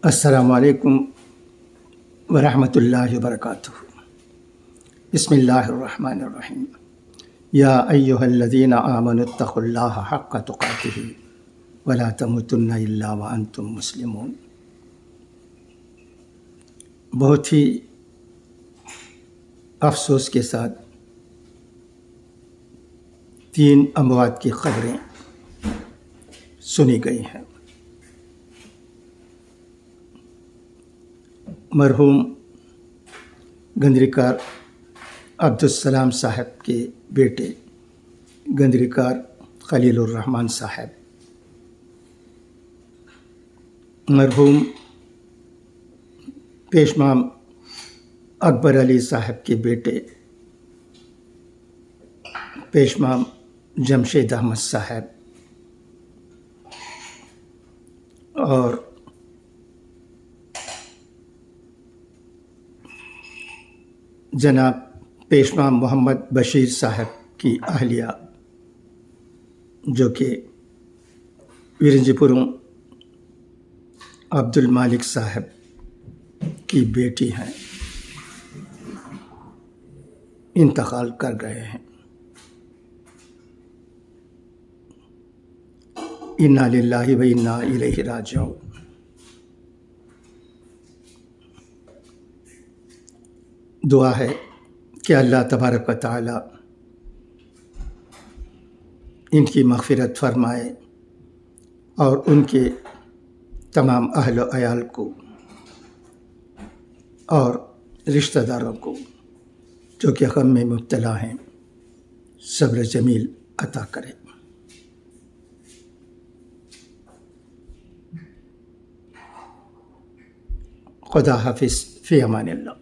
السلام علیکم ورحمۃ اللہ وبرکاتہ۔ بسم اللہ الرحمن الرحیم۔ یا ایہا الذین آمنوا اتقوا اللہ حق تقاتہ ولا تموتن الا وانتم مسلمون۔ بہت ہی افسوس کے ساتھ 3 اموات کی خبریں سنی گئی ہیں۔ مرحوم گندریکار عبدالسلام صاحب کے بیٹے گندریکار خلیل الرحمن صاحب، مرحوم پیشمام اکبر علی صاحب کے بیٹے پیشمام جمشید احمد صاحب، اور جناب پیشمام محمد بشیر صاحب کی اہلیہ جو کہ ورنجی پورم عبد المالک صاحب کی بیٹی ہیں، انتقال کر گئے ہیں۔ انا للہ و انا الیہ راجعون۔ دعا ہے کہ اللہ تبارک و تعالی ان کی مغفرت فرمائے اور ان کے تمام اہل و عیال کو اور رشتہ داروں کو جو کہ غم میں مبتلا ہیں صبر جمیل عطا کرے۔ خدا حافظ، فی امان اللہ۔